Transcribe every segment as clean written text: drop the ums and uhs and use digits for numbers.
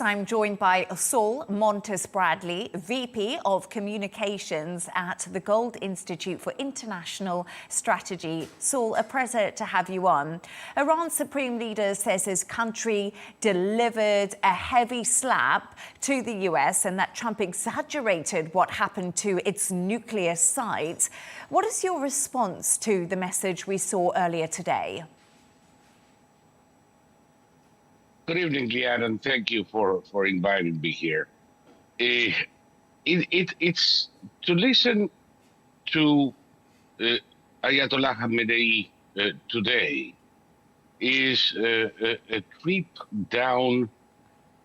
I'm joined by Saul Montes-Bradley, VP of Communications at the Gold Institute for International Strategy. Saul, a pleasure to have you on. Iran's Supreme Leader says his country delivered a heavy slap to the US and that Trump exaggerated what happened to its nuclear sites. What is your response to the message we saw earlier today? Good evening, Leanne, and thank you for inviting me here. It's to listen to Ayatollah Khamenei today is a trip down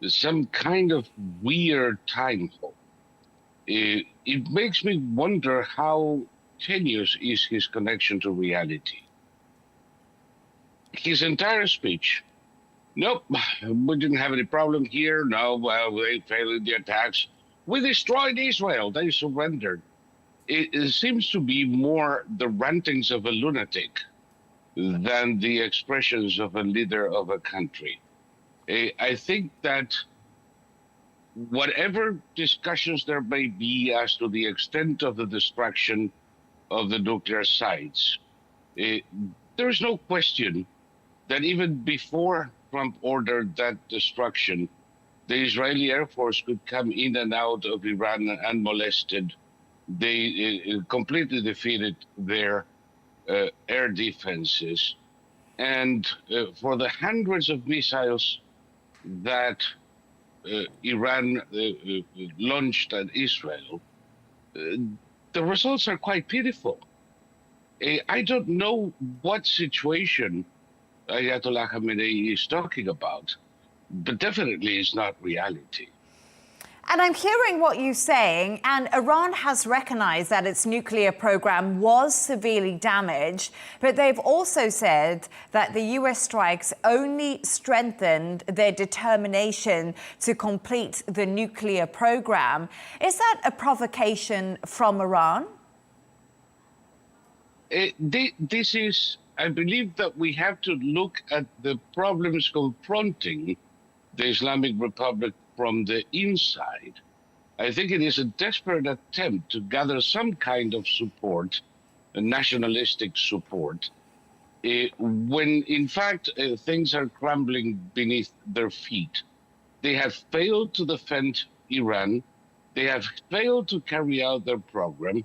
some kind of weird time hole. It makes me wonder how tenuous is his connection to reality. His entire speech, nope, we didn't have any problem here. No, well, we failed in the attacks. We destroyed Israel. They surrendered. It seems to be more the rantings of a lunatic than the expressions of a leader of a country. I think that whatever discussions there may be as to the extent of the destruction of the nuclear sites, there is no question that even before Trump ordered that destruction, the Israeli Air Force could come in and out of Iran unmolested. They completely defeated their air defenses. And for the hundreds of missiles that Iran launched at Israel, the results are quite pitiful. I don't know what situation Ayatollah Khamenei is talking about, but definitely it's not reality. And I'm hearing what you're saying, and Iran has recognized that its nuclear program was severely damaged, but they've also said that the US strikes only strengthened their determination to complete the nuclear program. Is that a provocation from Iran? This is, I believe that we have to look at the problems confronting the Islamic Republic from the inside. I think it is a desperate attempt to gather some kind of support, a nationalistic support, when in fact things are crumbling beneath their feet. They have failed to defend Iran. They have failed to carry out their program.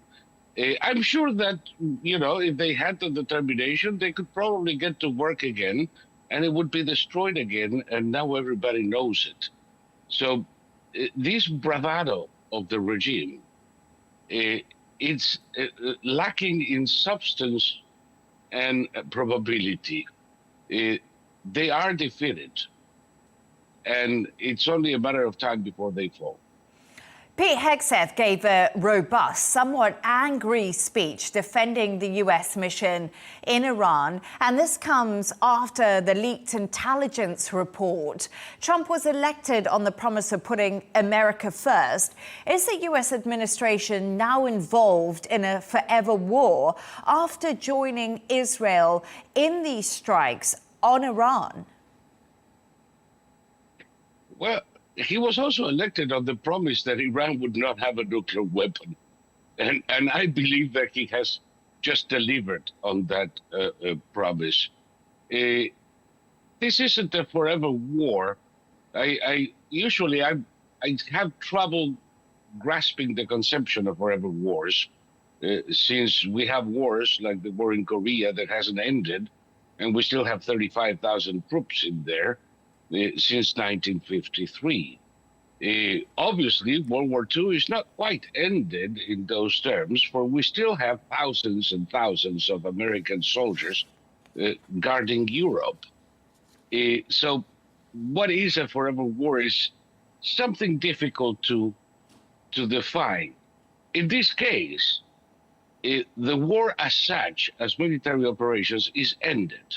I'm sure that, you know, if they had the determination, they could probably get to work again and it would be destroyed again. And now everybody knows it. So this bravado of the regime, it's lacking in substance and probability. They are defeated. And it's only a matter of time before they fall. Pete Hegseth gave a robust, somewhat angry speech defending the US mission in Iran, and this comes after the leaked intelligence report. Trump was elected on the promise of putting America first. Is the US administration now involved in a forever war after joining Israel in these strikes on Iran? Well, he was also elected on the promise that Iran would not have a nuclear weapon. And I believe that he has just delivered on that promise. This isn't a forever war. I usually have trouble grasping the conception of forever wars, since we have wars like the war in Korea that hasn't ended, and we still have 35,000 troops in there. Since 1953. Obviously, World War II is not quite ended in those terms, for we still have thousands and thousands of American soldiers guarding Europe. So what is a forever war is something difficult to define. In this case, the war as such, as military operations, is ended.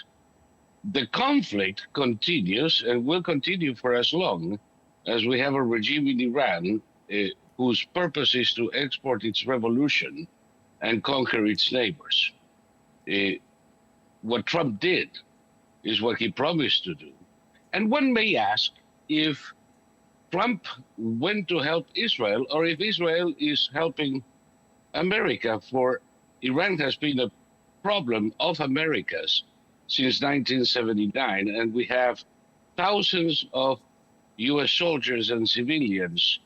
The conflict continues and will continue for as long as we have a regime in Iran whose purpose is to export its revolution and conquer its neighbors. What Trump did is what he promised to do. And one may ask if Trump went to help Israel or if Israel is helping America. For Iran has been a problem of America's since 1979, and we have thousands of US soldiers and civilians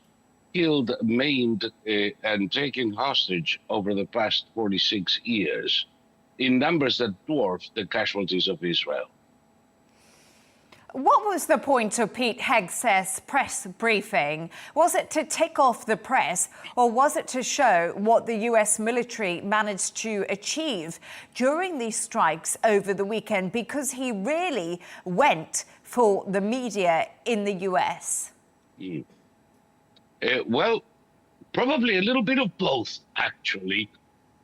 killed, maimed, and taken hostage over the past 46 years in numbers that dwarf the casualties of Israel. What was the point of Pete Hegseth's press briefing? Was it to tick off the press, or was it to show what the US military managed to achieve during these strikes over the weekend? Because he really went for the media in the US. Well, probably a little bit of both, actually.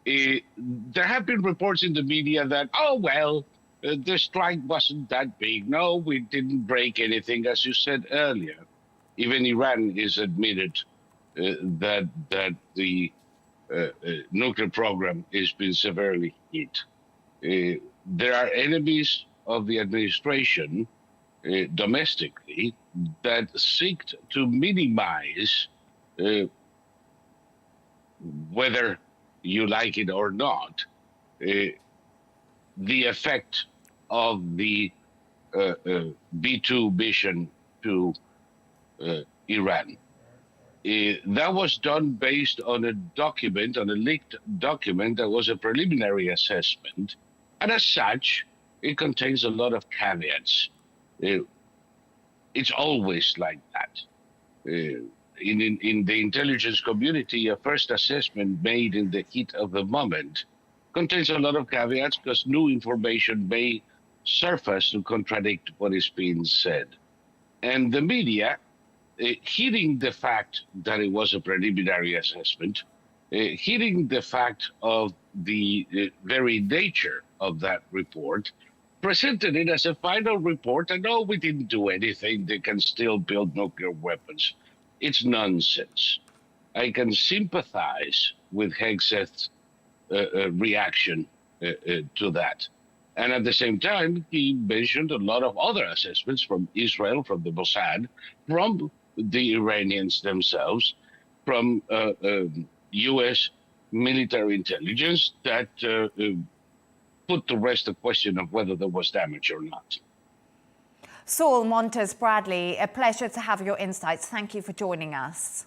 There have been reports in the media that, oh, well, the strike wasn't that big. No, we didn't break anything, as you said earlier. Even Iran is admitted that the nuclear program has been severely hit. There are enemies of the administration domestically that seek to minimize, whether you like it or not, the effect of the B-2 mission to Iran. That was done based on a document, on a leaked document that was a preliminary assessment. And as such, it contains a lot of caveats. It's always like that. In the intelligence community, a first assessment made in the heat of the moment contains a lot of caveats because new information may surface to contradict what is being said. And the media, heeding the fact that it was a preliminary assessment, heeding the fact of the very nature of that report, presented it as a final report, and no, we didn't do anything, they can still build nuclear weapons. It's nonsense. I can sympathize with Hegseth's reaction to that. And at the same time, he mentioned a lot of other assessments from Israel, from the Mossad, from the Iranians themselves, from US military intelligence that put to rest the question of whether there was damage or not. Saul Montes-Bradley, a pleasure to have your insights. Thank you for joining us.